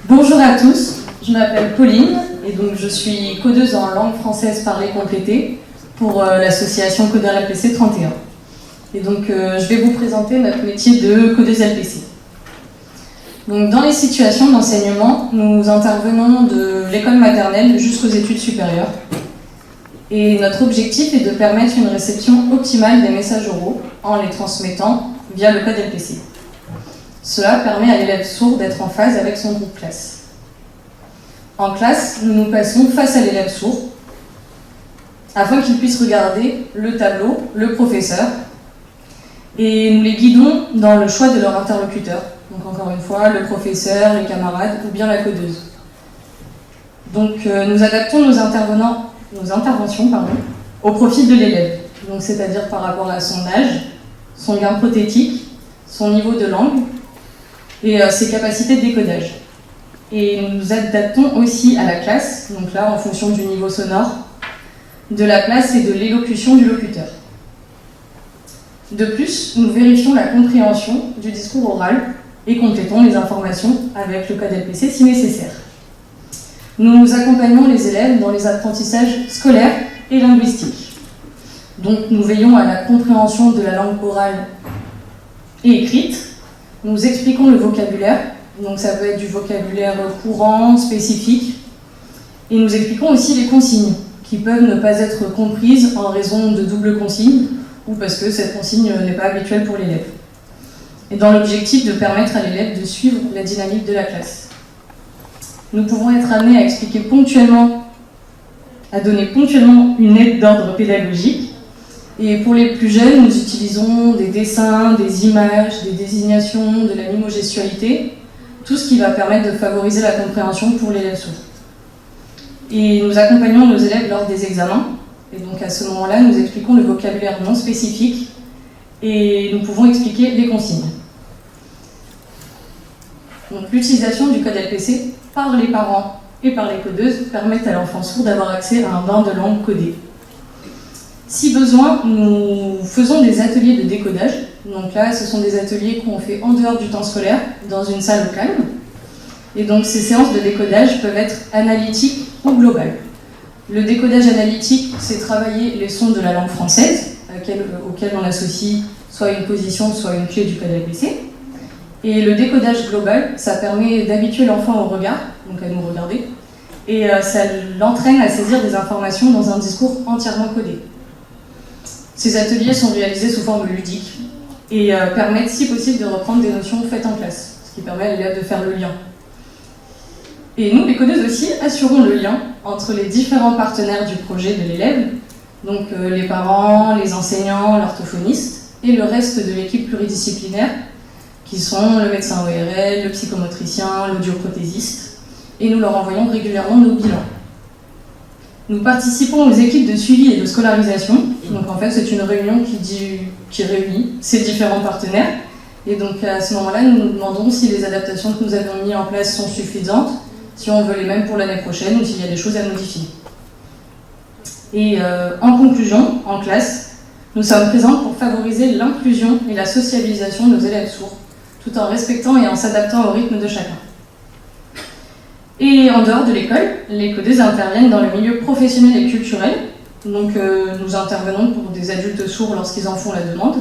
Bonjour à tous, je m'appelle Pauline et donc je suis codeuse en langue française parlée complétée pour l'association Codeurs LPC 31. Et donc je vais vous présenter notre métier de codeuse LPC. Donc dans les situations d'enseignement, nous intervenons de l'école maternelle jusqu'aux études supérieures. Et notre objectif est de permettre une réception optimale des messages oraux en les transmettant via le code LPC. Cela permet à l'élève sourd d'être en phase avec son groupe classe. En classe, nous nous passons face à l'élève sourd afin qu'il puisse regarder le tableau, le professeur, et nous les guidons dans le choix de leur interlocuteur. Donc encore une fois, le professeur, les camarades ou bien la codeuse. Donc nous adaptons nos interventions au profil de l'élève, donc c'est-à-dire par rapport à son âge, son gain prothétique, son niveau de langue, et ses capacités de décodage. Et nous nous adaptons aussi à la classe, donc là en fonction du niveau sonore, de la place et de l'élocution du locuteur. De plus, nous vérifions la compréhension du discours oral et complétons les informations avec le code LPC si nécessaire. Nous accompagnons les élèves dans les apprentissages scolaires et linguistiques. Donc nous veillons à la compréhension de la langue orale et écrite. Nous expliquons le vocabulaire, donc ça peut être du vocabulaire courant, spécifique, et nous expliquons aussi les consignes, qui peuvent ne pas être comprises en raison de double consigne, ou parce que cette consigne n'est pas habituelle pour l'élève. Et dans l'objectif de permettre à l'élève de suivre la dynamique de la classe. Nous pouvons être amenés à expliquer ponctuellement, à donner ponctuellement une aide d'ordre pédagogique. Et pour les plus jeunes, nous utilisons des dessins, des images, des désignations, de la mimogestualité, tout ce qui va permettre de favoriser la compréhension pour l'élève sourd. Et nous accompagnons nos élèves lors des examens, et donc à ce moment-là, nous expliquons le vocabulaire non spécifique, et nous pouvons expliquer les consignes. Donc l'utilisation du code LPC par les parents et par les codeuses permet à l'enfant sourd d'avoir accès à un bain de langue codé. Si besoin, nous faisons des ateliers de décodage. Donc là, ce sont des ateliers qu'on fait en dehors du temps scolaire, dans une salle au calme. Et donc ces séances de décodage peuvent être analytiques ou globales. Le décodage analytique, c'est travailler les sons de la langue française, auxquels on associe soit une position, soit une clé du code LPC. Et le décodage global, ça permet d'habituer l'enfant au regard, donc à nous regarder, et ça l'entraîne à saisir des informations dans un discours entièrement codé. Ces ateliers sont réalisés sous forme ludique et permettent, si possible, de reprendre des notions faites en classe, ce qui permet à l'élève de faire le lien. Et nous, les codeuses aussi, assurons le lien entre les différents partenaires du projet de l'élève, donc les parents, les enseignants, l'orthophoniste, et le reste de l'équipe pluridisciplinaire, qui sont le médecin ORL, le psychomotricien, l'audioprothésiste, et nous leur envoyons régulièrement nos bilans. Nous participons aux équipes de suivi et de scolarisation. Donc en fait, c'est une réunion qui réunit ces différents partenaires. Et donc à ce moment-là, nous nous demandons si les adaptations que nous avons mises en place sont suffisantes, si on veut les mêmes pour l'année prochaine ou s'il y a des choses à modifier. Et en conclusion, en classe, nous sommes présents pour favoriser l'inclusion et la sociabilisation de nos élèves sourds, tout en respectant et en s'adaptant au rythme de chacun. Et en dehors de l'école, les codeuses interviennent dans le milieu professionnel et culturel. Donc nous intervenons pour des adultes sourds lorsqu'ils en font la demande.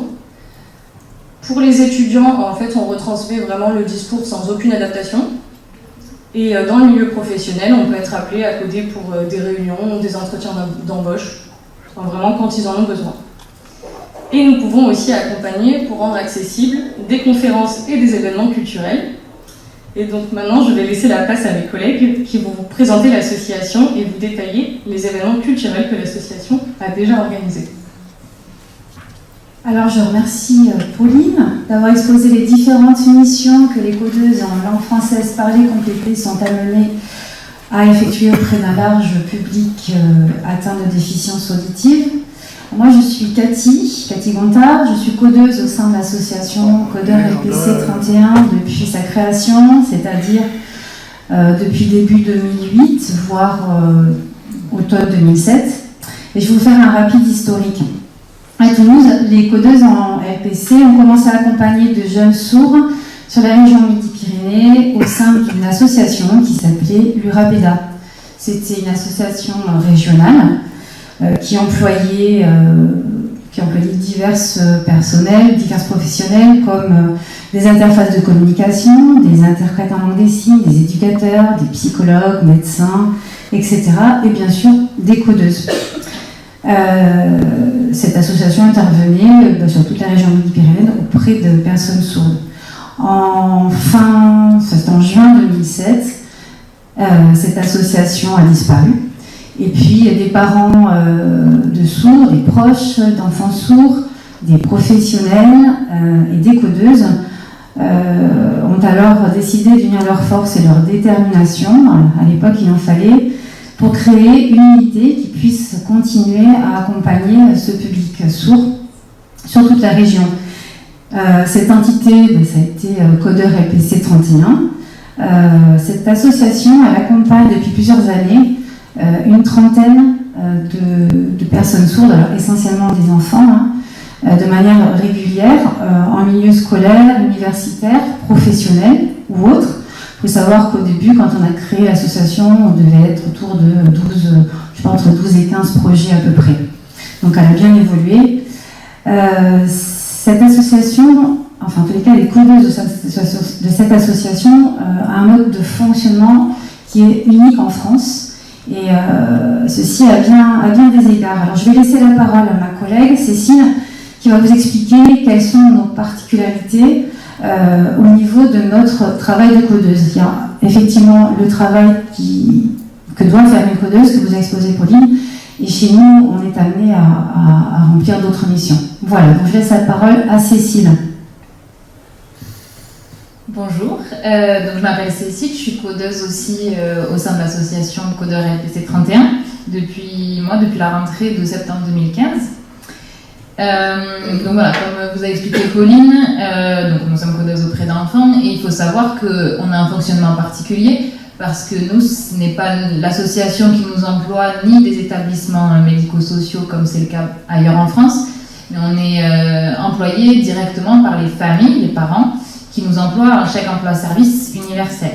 Pour les étudiants, en fait, on retransmet vraiment le discours sans aucune adaptation. Et dans le milieu professionnel, on peut être appelé à coder pour des réunions, des entretiens d'embauche, enfin, vraiment quand ils en ont besoin. Et nous pouvons aussi accompagner pour rendre accessibles des conférences et des événements culturels. Et donc maintenant, je vais laisser la place à mes collègues qui vont vous présenter l'association et vous détailler les événements culturels que l'association a déjà organisés. Alors je remercie Pauline d'avoir exposé les différentes missions que les codeuses en langue française parlée complétée sont amenées à effectuer auprès d'un large public atteint de déficience auditive. Moi je suis Cathy Cathy Gontard, je suis codeuse au sein de l'association Codeurs LPC 31 depuis sa création, c'est-à-dire depuis début 2008, voire automne 2007. Et je vais vous faire un rapide historique. À Toulouse, les codeuses en LPC ont commencé à accompagner de jeunes sourds sur la région Midi-Pyrénées au sein d'une association qui s'appelait l'URAPEDA. C'était une association régionale qui employait divers personnels, divers professionnels comme des interfaces de communication, des interprètes en langue des signes, des éducateurs, des psychologues, médecins, etc. Et bien sûr des codeuses. Cette association intervenait sur toute la région Midi-Pyrénées auprès de personnes sourdes. C'était en juin 2007, cette association a disparu. Et puis des parents de sourds, des proches d'enfants sourds, des professionnels et des codeuses ont alors décidé d'unir leurs forces et leur détermination. À l'époque, il en fallait pour créer une unité qui puisse continuer à accompagner ce public sourd sur toute la région. Cette entité, ça a été Codeurs LPC 31. Cette association, elle accompagne depuis plusieurs années une trentaine de personnes sourdes, alors essentiellement des enfants, de manière régulière, en milieu scolaire, universitaire, professionnel ou autre. Il faut savoir qu'au début, quand on a créé l'association, on devait être autour de entre 12 et 15 projets à peu près. Donc elle a bien évolué. Cette association, enfin en tous les cas les codeuses de cette association, a un mode de fonctionnement qui est unique en France. Et ceci a bien des égards. Alors je vais laisser la parole à ma collègue Cécile qui va vous expliquer quelles sont nos particularités au niveau de notre travail de codeuse. Il y a effectivement le travail que doit faire une codeuse, que vous a exposé Pauline, et chez nous, on est amené à remplir d'autres missions. Voilà, donc je laisse la parole à Cécile. Bonjour, donc je m'appelle Cécile, je suis codeuse aussi au sein de l'association Codeurs LPC 31 depuis la rentrée de septembre 2015. Donc voilà, comme vous a expliqué Pauline, donc nous sommes codeuses auprès d'enfants et il faut savoir qu'on a un fonctionnement particulier parce que nous, ce n'est pas l'association qui nous emploie ni des établissements médico-sociaux comme c'est le cas ailleurs en France, mais on est employé directement par les familles, les parents, qui nous emploient un chèque emploi-service universel.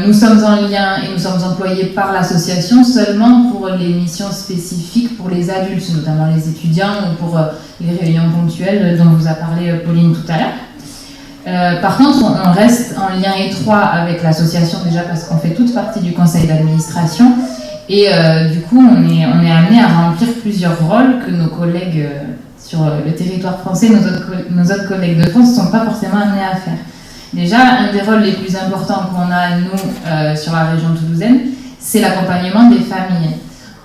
Nous sommes en lien et nous sommes employés par l'association seulement pour les missions spécifiques pour les adultes, notamment les étudiants ou pour les réunions ponctuelles dont vous a parlé Pauline tout à l'heure. Par contre, on reste en lien étroit avec l'association déjà parce qu'on fait toute partie du conseil d'administration et du coup on est amené à remplir plusieurs rôles que nos collègues sur le territoire français, nos autres collègues de France ne sont pas forcément amenés à faire. Déjà, un des rôles les plus importants qu'on a, nous, sur la région toulousaine, c'est l'accompagnement des familles.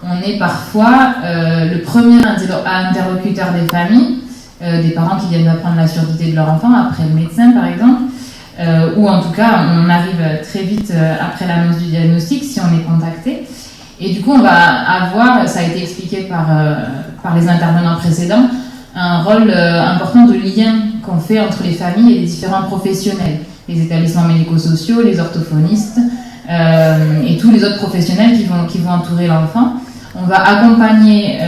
On est parfois le premier interlocuteur des familles, des parents qui viennent d'apprendre la surdité de leur enfant, après le médecin par exemple, ou en tout cas, on arrive très vite après l'annonce du diagnostic si on est contacté. Et du coup, on va avoir, ça a été expliqué par les intervenants précédents, un rôle important de lien qu'on fait entre les familles et les différents professionnels, les établissements médico-sociaux, les orthophonistes et tous les autres professionnels qui vont entourer l'enfant. On va accompagner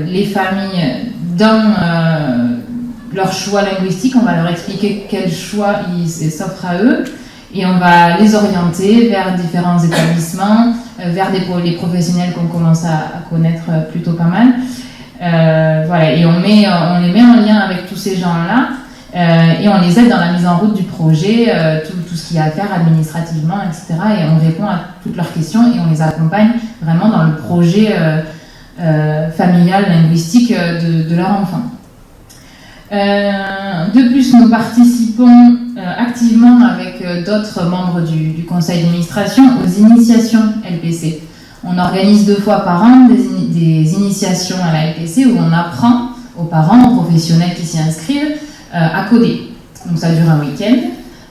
les familles dans leur choix linguistique, on va leur expliquer quel choix s'offre à eux et on va les orienter vers différents établissements, vers les professionnels qu'on commence à connaître plutôt pas mal. Voilà, et on les met en lien avec tous ces gens-là et on les aide dans la mise en route du projet, tout ce qu'il y a à faire administrativement, etc. Et on répond à toutes leurs questions et on les accompagne vraiment dans le projet familial, linguistique de leur enfant. De plus, nous participons activement avec d'autres membres du conseil d'administration aux initiations LPC. On organise 2 fois par an des initiations à la LPC où on apprend aux parents, aux professionnels qui s'y inscrivent, à coder. Donc ça dure un week-end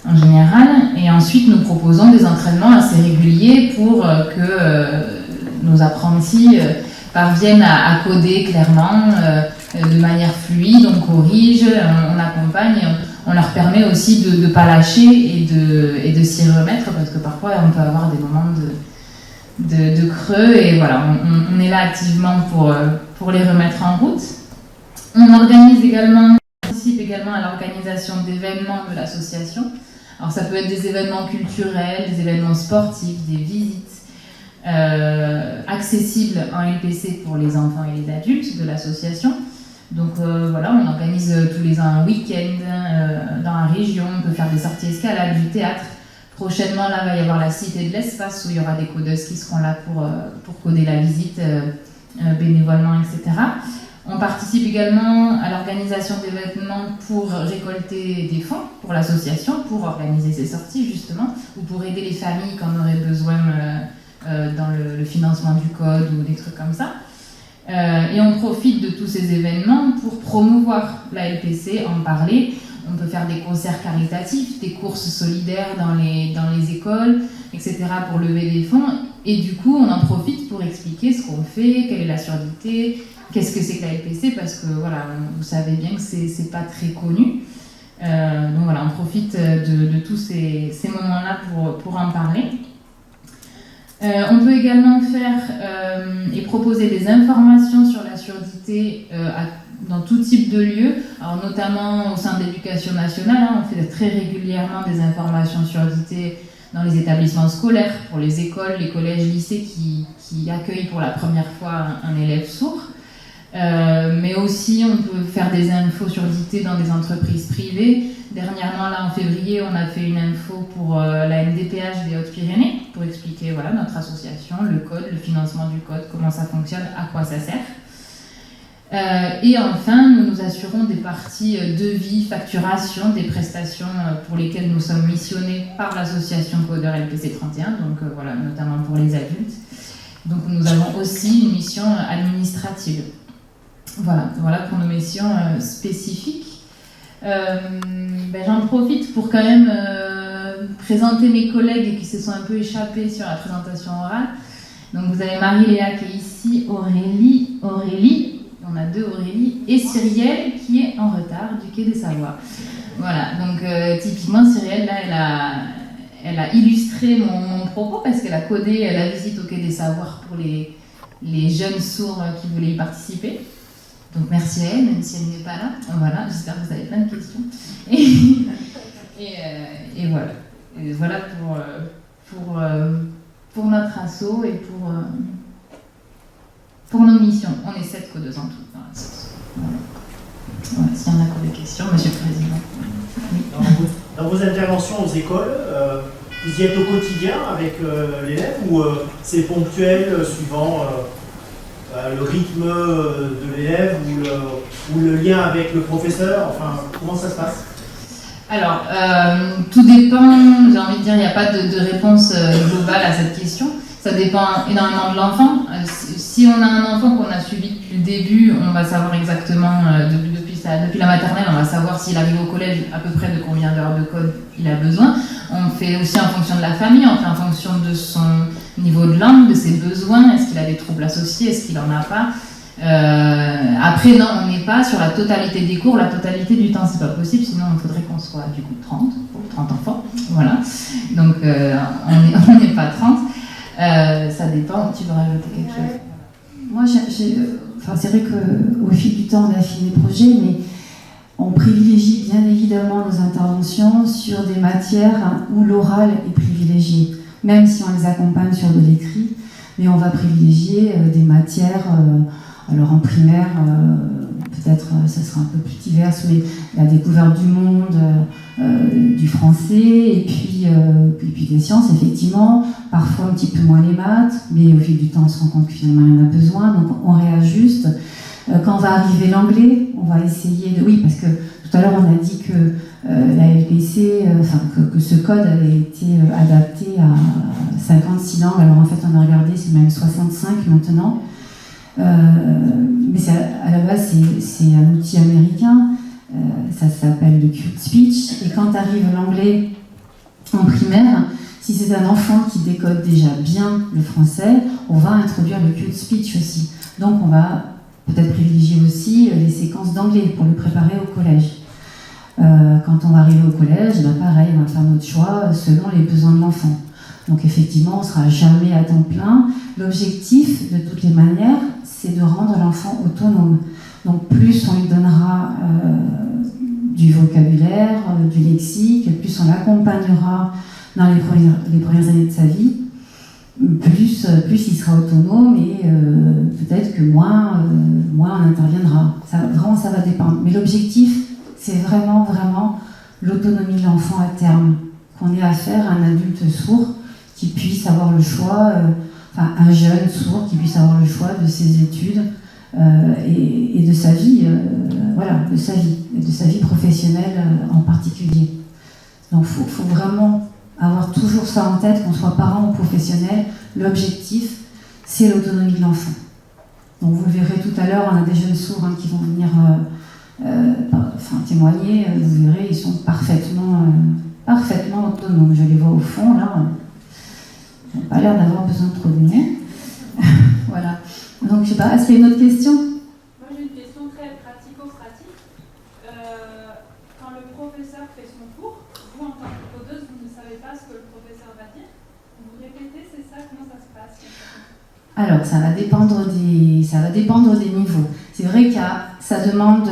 en général et ensuite nous proposons des entraînements assez réguliers pour que nos apprentis parviennent à coder clairement de manière fluide, on corrige, on accompagne, et on leur permet aussi de ne pas lâcher et de s'y remettre, parce que parfois on peut avoir des moments de creux, et voilà, on est là activement pour les remettre en route. On participe également à l'organisation d'événements de l'association. Alors ça peut être des événements culturels, des événements sportifs, des visites accessibles en LPC pour les enfants et les adultes de l'association. Donc voilà, on organise tous les ans un week-end dans la région, on peut faire des sorties escalades, du théâtre. Prochainement, là, il va y avoir la Cité de l'Espace où il y aura des codeuses qui seront là pour coder la visite bénévolement, etc. On participe également à l'organisation d'événements pour récolter des fonds pour l'association, pour organiser ces sorties justement, ou pour aider les familles quand on aurait besoin dans le financement du code ou des trucs comme ça. Et on profite de tous ces événements pour promouvoir la LPC, en parler. On peut faire des concerts caritatifs, des courses solidaires dans les écoles, etc. pour lever des fonds. Et du coup, on en profite pour expliquer ce qu'on fait, quelle est la surdité, qu'est-ce que c'est que la LPC, parce que voilà, vous savez bien que c'est pas très connu. Donc voilà, on profite de tous ces moments-là pour en parler. On peut également faire et proposer des informations sur la surdité dans tout type de lieu, alors notamment au sein de l'éducation nationale, on fait très régulièrement des informations surdité dans les établissements scolaires, pour les écoles, les collèges, lycées qui accueillent pour la première fois un élève sourd. Mais aussi on peut faire des infos surdité dans des entreprises privées. Dernièrement, là en février, on a fait une info pour la MDPH des Hautes-Pyrénées pour expliquer voilà, notre association, le code, le financement du code, comment ça fonctionne, à quoi ça sert. Et enfin, nous nous assurons des parties devis, facturation, des prestations pour lesquelles nous sommes missionnés par l'association Codeur LPC 31, donc voilà, notamment pour les adultes. Donc nous avons aussi une mission administrative. Voilà pour nos missions spécifiques. J'en profite pour quand même présenter mes collègues qui se sont un peu échappés sur la présentation orale. Donc vous avez Marie-Léa qui est ici, Aurélie, on a deux Aurélie, et Cyrielle qui est en retard du Quai des Savoirs. Voilà, donc typiquement Cyrielle, là, elle a illustré mon propos parce qu'elle a codé la visite au Quai des Savoirs pour les jeunes sourds qui voulaient y participer. Donc merci à elle, même si elle n'est pas là. Voilà, j'espère que vous avez plein de questions. Et voilà. Et voilà pour notre asso et pour nos missions. On est 7 codeuses en tout dans l'association. Voilà, s'il y en a encore des questions, Monsieur le Président. Oui. Dans vos interventions aux écoles, vous y êtes au quotidien avec l'élève ou c'est ponctuel suivant le rythme de l'élève ou le lien avec le professeur, enfin, comment ça se passe? Alors, tout dépend, j'ai envie de dire, il n'y a pas de réponse globale à cette question. Ça dépend énormément de l'enfant. Si on a un enfant qu'on a suivi depuis le début, on va savoir exactement, depuis la maternelle, on va savoir s'il arrive au collège à peu près de combien d'heures de code il a besoin. On fait aussi en fonction de la famille, on fait en fonction de son niveau de langue, de ses besoins, est-ce qu'il a des troubles associés, est-ce qu'il n'en a pas. Après, non, on n'est pas sur la totalité des cours, la totalité du temps, c'est pas possible, sinon il faudrait qu'on soit du coup 30, pour 30 enfants, voilà. Donc on n'est pas 30, ça dépend, tu veux rajouter quelque chose? Moi, c'est vrai qu'au fil du temps, on a fini le projet, mais on privilégie bien évidemment nos interventions sur des matières où l'oral est privilégié, même si on les accompagne sur de l'écrit, mais on va privilégier des matières, alors en primaire, peut-être ça sera un peu plus divers, mais la découverte du monde, du français, et puis des sciences, effectivement, parfois un petit peu moins les maths, mais au fil du temps, on se rend compte que finalement, il y en a besoin, donc on réajuste. Quand va arriver l'anglais, on va essayer de... Oui, parce que tout à l'heure, on a dit que la LPC, que ce code avait été adapté à 56 langues. Alors en fait, on a regardé, c'est même 65 maintenant. Mais à la base, c'est un outil américain. Ça s'appelle le Cute Speech. Et quand arrive l'anglais en primaire, si c'est un enfant qui décode déjà bien le français, on va introduire le Cute Speech aussi. Donc on va peut-être privilégier aussi les séquences d'anglais pour le préparer au collège. Quand on va arriver au collège, pareil, on va faire notre choix selon les besoins de l'enfant. Donc effectivement, on ne sera jamais à temps plein. L'objectif, de toutes les manières, c'est de rendre l'enfant autonome. Donc plus on lui donnera du vocabulaire, du lexique, plus on l'accompagnera dans les premières années de sa vie, plus il sera autonome et peut-être que moins on interviendra. Ça va dépendre. Mais l'objectif, c'est vraiment l'autonomie de l'enfant à terme. Qu'on ait affaire à un adulte sourd qui puisse avoir le choix, un jeune sourd qui puisse avoir le choix de ses études et de sa vie, de sa vie professionnelle en particulier. Donc il faut vraiment avoir toujours ça en tête, qu'on soit parent ou professionnel. L'objectif, c'est l'autonomie de l'enfant. Donc vous le verrez tout à l'heure, on a des jeunes sourds qui vont venir témoigner. Vous verrez, ils sont parfaitement autonomes. Je les vois au fond, là. Ils n'ont pas l'air d'avoir besoin de trop venir. Voilà. Donc, je sais pas, est-ce qu'il y a une autre question ? Moi, j'ai une question très pratico-pratique. Quand le professeur fait son cours, vous, en tant que codeuse, vous ne savez pas ce que le professeur va dire. Vous répétez, c'est ça ? Comment ça se passe ? Alors, ça va dépendre des niveaux. C'est vrai que ça demande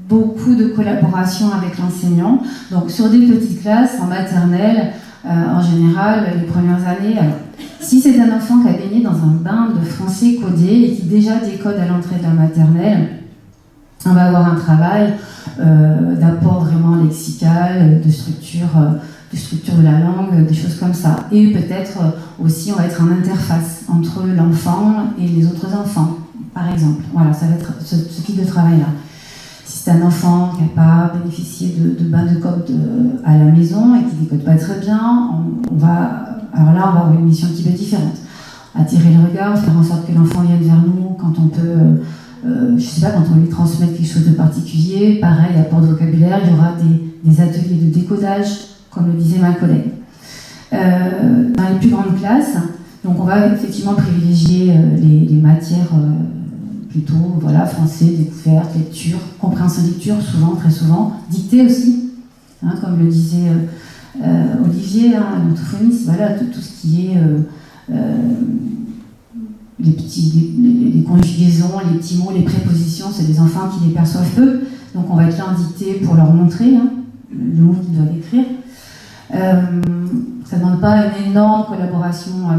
beaucoup de collaboration avec l'enseignant. Donc, sur des petites classes, en maternelle, en général, les premières années, alors, si c'est un enfant qui a baigné dans un bain de français codé et qui déjà décode à l'entrée de la maternelle, on va avoir un travail d'apport vraiment lexical, de structure de la langue, des choses comme ça. Et peut-être aussi, on va être en interface entre l'enfant et les autres enfants, par exemple. Voilà, ça va être ce type de travail-là. Si c'est un enfant qui n'a pas bénéficié de bain de code à la maison et qui ne décode pas très bien, on va avoir une mission qui va être différente. Attirer le regard, faire en sorte que l'enfant vienne vers nous quand on peut, quand on lui transmet quelque chose de particulier. Pareil, apport de vocabulaire, il y aura des ateliers de décodage, comme le disait ma collègue. Dans les plus grandes classes, donc on va effectivement privilégier les matières plutôt français, découverte, lecture, compréhension lecture, très souvent, dictée aussi, comme le disait Olivier, l'orthophoniste, tout ce qui est les conjugaisons, les petits mots, les prépositions, c'est des enfants qui les perçoivent peu, donc on va être là en dictée pour leur montrer le mot qu'ils doivent écrire. Ça ne demande pas une énorme collaboration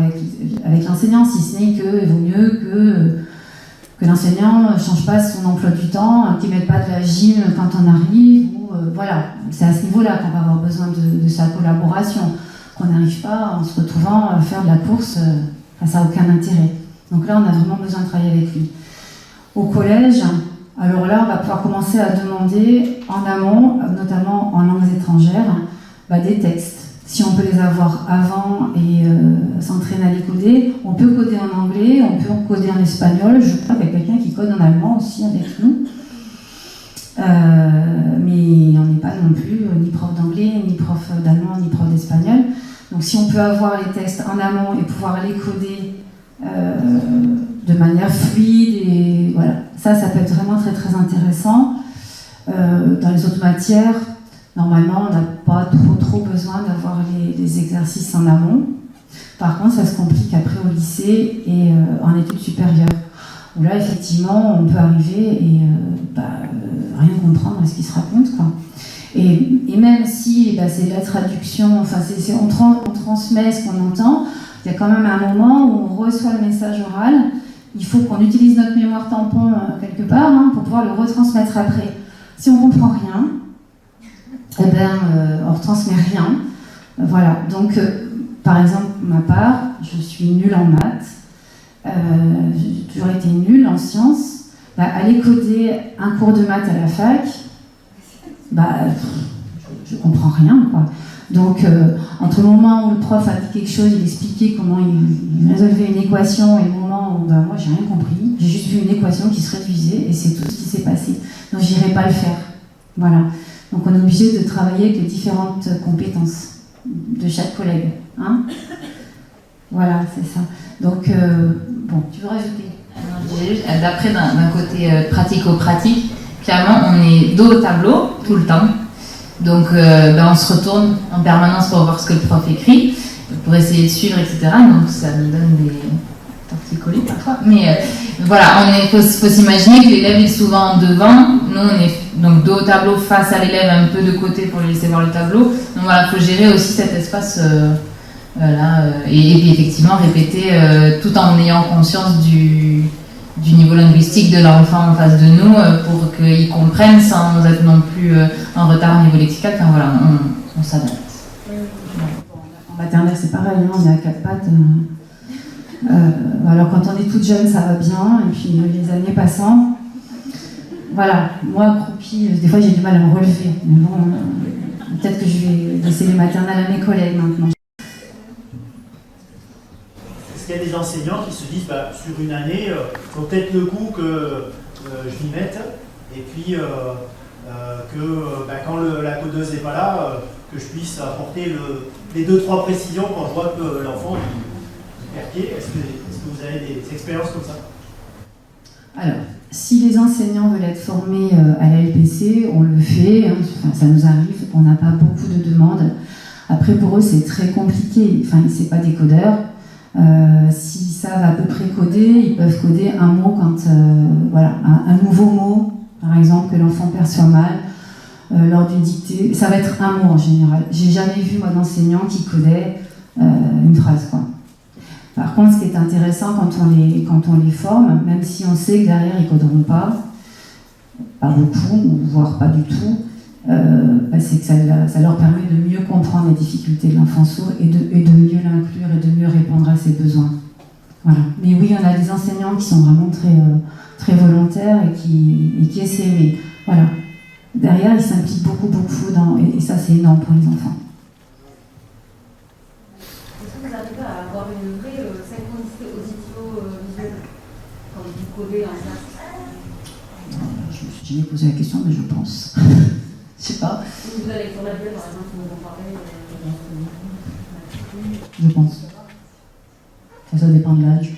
avec l'enseignant, si ce n'est qu'il vaut mieux que l'enseignant ne change pas son emploi du temps, qu'il ne mette pas de la gym quand on arrive. C'est à ce niveau-là qu'on va avoir besoin de sa collaboration, qu'on n'arrive pas en se retrouvant à faire de la course, ça n'a aucun intérêt. Donc là, on a vraiment besoin de travailler avec lui. Au collège, alors là, on va pouvoir commencer à demander en amont, notamment en langues étrangères, des textes. Si on peut les avoir avant et s'entraîner à les coder, on peut coder en anglais, on peut coder en espagnol. Je crois qu'il y a quelqu'un qui code en allemand aussi avec nous. Mais on n'est pas non plus ni prof d'anglais, ni prof d'allemand, ni prof d'espagnol. Donc si on peut avoir les textes en amont et pouvoir les coder de manière fluide, et ça peut être vraiment très très intéressant. Dans les autres matières, normalement, on n'a pas trop besoin d'avoir les exercices en amont. Par contre, ça se complique après au lycée et en études supérieures, où là, effectivement, on peut arriver et rien comprendre à ce qui se raconte, quoi. Et même si c'est la traduction, on transmet ce qu'on entend, il y a quand même un moment où on reçoit le message oral. Il faut qu'on utilise notre mémoire tampon quelque part pour pouvoir le retransmettre après. Si on ne comprend rien, on ne retransmet rien. Donc, par exemple, ma part, je suis nulle en maths, j'ai toujours été nulle en sciences. Aller coder un cours de maths à la fac, je comprends rien, quoi. Donc, entre le moment où le prof a dit quelque chose, il expliquait comment il résolvait une équation, et le moment où moi j'ai rien compris, j'ai juste vu une équation qui se réduisait et c'est tout ce qui s'est passé. Donc, j'irai pas le faire. Voilà. Donc, on est obligé de travailler avec les différentes compétences de chaque collègue. Voilà, c'est ça. Donc, tu veux rajouter ? D'après d'un côté pratico-pratique, clairement on est dos au tableau tout le temps. Donc on se retourne en permanence pour voir ce que le prof écrit, pour essayer de suivre, etc. Donc ça nous donne des torticolis parfois. Mais voilà, faut s'imaginer que l'élève est souvent devant. Nous on est donc dos au tableau face à l'élève, un peu de côté pour lui laisser voir le tableau. Donc voilà, il faut gérer aussi cet espace et puis effectivement répéter tout en ayant conscience du niveau linguistique de l'enfant en face de nous pour qu'il comprenne sans être non plus en retard au niveau lexical. Enfin voilà, on s'adapte. En maternelle, c'est pareil, hein, on est à quatre pattes. Alors quand on est toute jeune, ça va bien, et puis les années passant, voilà, moi, accroupie, des fois j'ai du mal à me relever. Mais bon, peut-être que je vais laisser les maternelles à mes collègues maintenant. Est-ce qu'il y a des enseignants qui se disent, sur une année, il faut peut-être le coup que je m'y mette, et puis quand la codeuse n'est pas là, que je puisse apporter les 2-3 précisions quand je vois que l'enfant il perd pied. Est-ce que vous avez des expériences comme ça? Alors, si les enseignants veulent être formés à la LPC, on le fait, hein, enfin, ça nous arrive, on n'a pas beaucoup de demandes. Après, pour eux, c'est très compliqué, enfin, c'est pas des codeurs. S'ils savent à peu près coder, ils peuvent coder un mot quand, voilà, un nouveau mot, par exemple, que l'enfant perçoit mal, lors d'une dictée. Ça va être un mot en général. J'ai jamais vu, moi, d'enseignant qui codait une phrase, quoi. Par contre, ce qui est intéressant quand on les forme, même si on sait que derrière ils ne coderont pas beaucoup, voire pas du tout, c'est que ça leur permet de mieux comprendre les difficultés de l'enfant sourd et de mieux l'inclure et de mieux répondre à ses besoins. Voilà. Mais oui, on a des enseignants qui sont vraiment très volontaires et qui essaient, mais voilà. Derrière, ils s'impliquent beaucoup et ça c'est énorme pour les enfants. Est-ce que vous arrivez à avoir une vraie synchronicité auditivo-visuelle quand vous codez en classe? Je me suis jamais posé la question, mais je pense. Je sais pas. Vous allez pour la bielle, par exemple, vous en parlez. Je pense. Ça dépend de l'âge.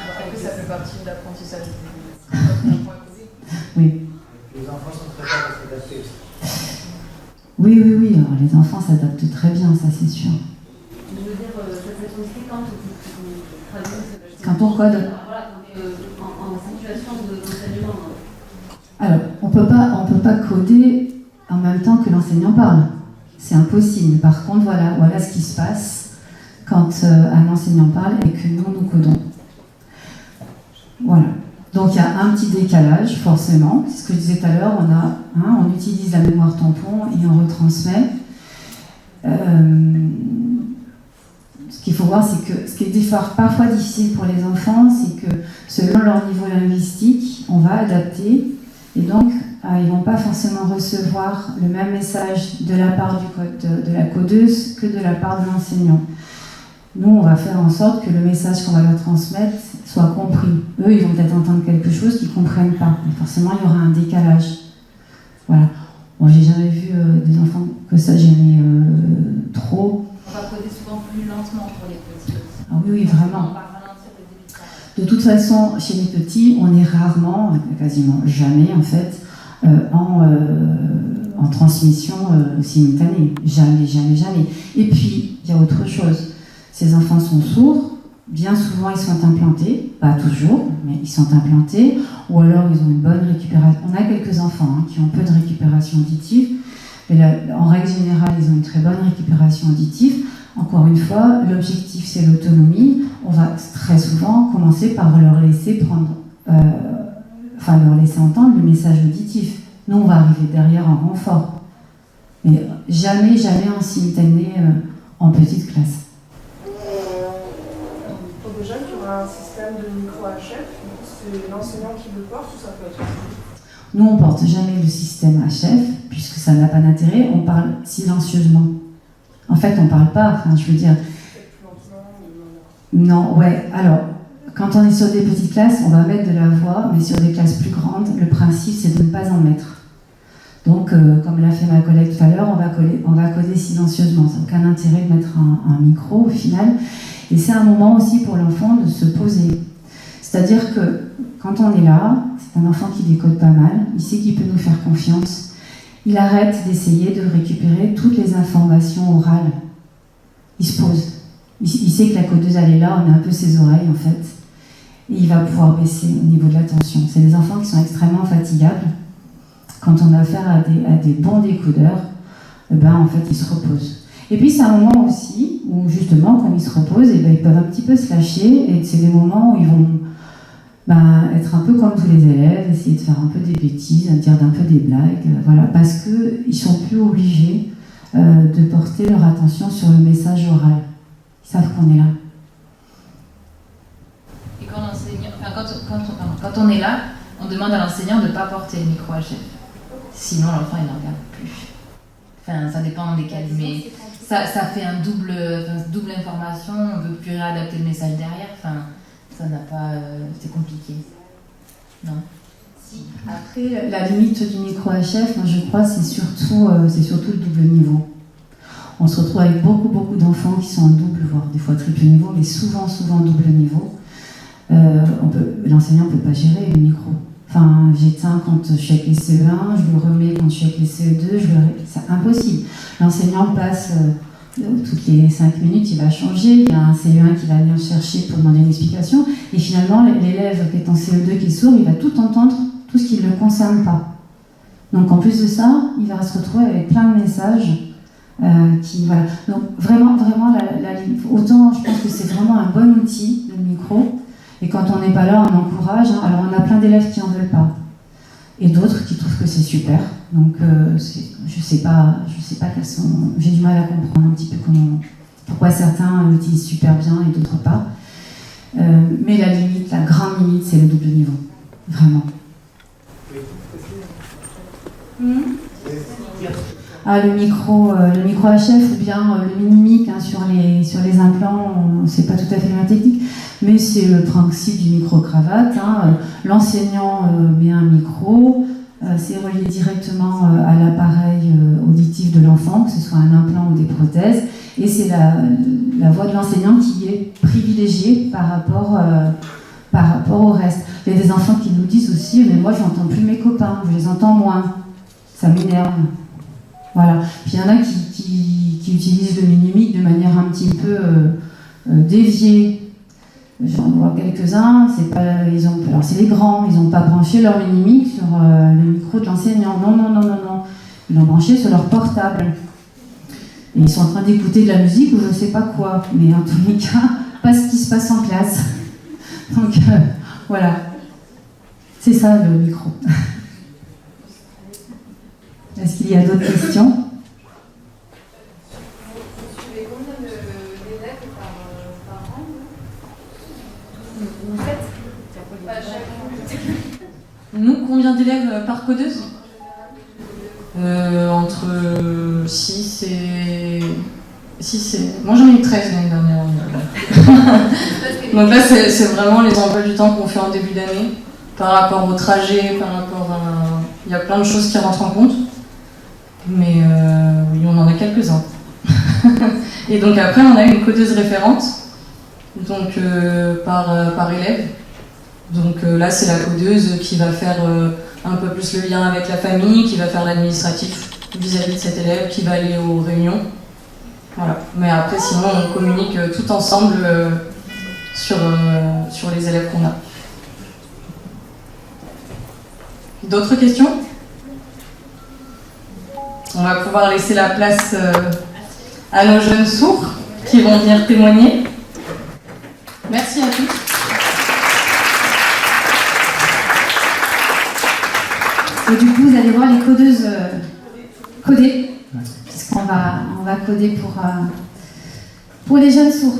Après, ça fait partie de l'apprentissage. Oui. Les enfants sont très bien à s'adapter aussi. Oui. Alors, les enfants s'adaptent très bien, ça c'est sûr. Je veux dire, cette synchronicité, quand vous traduisez. Quand on code. Voilà, quand on est en situation d'enseignement. Alors, on peut pas coder en même temps que l'enseignant parle. C'est impossible. Par contre, voilà ce qui se passe quand un enseignant parle et que nous codons. Voilà. Donc il y a un petit décalage, forcément. C'est ce que je disais tout à l'heure, on utilise la mémoire tampon et on retransmet. Ce qu'il faut voir, c'est que ce qui est parfois difficile pour les enfants, c'est que selon leur niveau linguistique, on va adapter. Et donc, ils ne vont pas forcément recevoir le même message de la part de la codeuse que de la part de l'enseignant. Nous, on va faire en sorte que le message qu'on va leur transmettre soit compris. Eux, ils vont peut-être entendre quelque chose qu'ils ne comprennent pas. Mais forcément, il y aura un décalage. Voilà. Bon, j'ai jamais vu des enfants que ça gênait trop. On va coder souvent plus lentement pour les petits. Ah oui, vraiment. De toute façon, chez les petits, on est rarement, quasiment jamais en fait, en transmission simultanée. Jamais. Et puis, il y a autre chose. Ces enfants sont sourds, bien souvent ils sont implantés, pas toujours, mais ils sont implantés, ou alors ils ont une bonne récupération. On a quelques enfants qui ont peu de récupération auditive, mais en règle générale, ils ont une très bonne récupération auditive. Encore une fois, l'objectif c'est l'autonomie. On va très souvent commencer par leur laisser leur laisser entendre le message auditif. Nous, on va arriver derrière en renfort, mais jamais en simultané en petite classe. Pour des jeunes qui aura un système de micro-HF, c'est l'enseignant qui le porte ou ça peut être... Nous, on ne porte jamais le système HF, puisque ça n'a pas d'intérêt, on parle silencieusement. En fait, on ne parle pas, je veux dire... Non, ouais, alors, quand on est sur des petites classes, on va mettre de la voix, mais sur des classes plus grandes, le principe, c'est de ne pas en mettre. Donc, comme l'a fait ma collègue tout à l'heure, on va coder silencieusement. Ça n'a aucun intérêt de mettre un micro, au final. Et c'est un moment aussi pour l'enfant de se poser. C'est-à-dire que quand on est là, c'est un enfant qui décode pas mal, il sait qu'il peut nous faire confiance. Il arrête d'essayer de récupérer toutes les informations orales. Il se pose. Il sait que la codeuse, elle est là, on a un peu ses oreilles en fait. Et il va pouvoir baisser au niveau de l'attention. C'est des enfants qui sont extrêmement fatigables. Quand on a affaire à des bons décodeurs, en fait, ils se reposent. Et puis, c'est un moment aussi où, justement, quand ils se reposent, ils peuvent un petit peu se lâcher. Et c'est des moments où ils vont être un peu comme tous les élèves, essayer de faire un peu des bêtises, dire un peu des blagues, voilà, parce qu'ils ne sont plus obligés de porter leur attention sur le message oral. Ils savent qu'on est là. Et quand on est là, on demande à l'enseignant de ne pas porter le micro HF. Sinon, l'enfant, il n'en regarde plus. Enfin, ça dépend desquels, mais ça fait double information, on ne peut plus réadapter le message derrière. Enfin, ça n'a pas... c'est compliqué. Non. Si. Après, la limite du micro HF, moi, je crois, c'est surtout le double niveau. On se retrouve avec beaucoup d'enfants qui sont en double, voire des fois triple niveau, mais souvent double niveau. L'enseignant ne peut pas gérer le micro. Enfin, j'éteins quand je suis avec les CE1, je le remets quand je suis avec les CE2, c'est impossible. L'enseignant passe toutes les 5 minutes, il va changer, il y a un CE1 qui va venir le chercher pour demander une explication, et finalement, l'élève qui est en CE2 qui est sourd, il va tout entendre, tout ce qui ne le concerne pas. Donc en plus de ça, il va se retrouver avec plein de messages voilà. Donc vraiment, autant je pense que c'est vraiment un bon outil, le micro, et quand on n'est pas là, on encourage. Alors on a plein d'élèves qui n'en veulent pas, et d'autres qui trouvent que c'est super. Donc je sais pas quels sont. J'ai du mal à comprendre un petit peu pourquoi certains l'utilisent super bien et d'autres pas. Mais la grande limite, c'est le double niveau, vraiment. Le micro HF ou bien le mini-mic sur les implants, c'est pas tout à fait la même technique, mais c'est le principe du micro-cravate. L'enseignant met un micro, c'est relié directement à l'appareil auditif de l'enfant, que ce soit un implant ou des prothèses, et c'est la voix de l'enseignant qui est privilégiée par rapport au reste. Il y a des enfants qui nous disent aussi, mais moi j'entends plus mes copains, je les entends moins, ça m'énerve. Voilà. Puis il y en a qui utilisent le mini-mic de manière un petit peu déviée. J'en vois quelques-uns, alors c'est les grands, ils n'ont pas branché leur mini-mic sur le micro de l'enseignant. Non. Ils l'ont branché sur leur portable. Et ils sont en train d'écouter de la musique ou je ne sais pas quoi. Mais en tous les cas, pas ce qui se passe en classe. Donc voilà. C'est ça le micro. Est-ce qu'il y a d'autres questions? Vous suivez combien d'élèves par an? Vous faites Nous, combien d'élèves par codeuse? Entre 6 et... Moi j'en ai eu 13 l'année dernière. Donc là c'est vraiment les emplois du temps qu'on fait en début d'année, par rapport au trajet, par rapport à... Il y a plein de choses qui rentrent en compte. Mais oui, on en a quelques-uns. Et donc après, on a une codeuse référente, donc par élève. Donc là, c'est la codeuse qui va faire un peu plus le lien avec la famille, qui va faire l'administratif vis-à-vis de cet élève, qui va aller aux réunions. Voilà. Mais après, sinon, on communique tout ensemble sur les élèves qu'on a. D'autres questions ? On va pouvoir laisser la place à nos jeunes sourds qui vont venir témoigner. Merci à tous. Et du coup, vous allez voir les codeuses coder, puisqu'on va coder pour les jeunes sourds.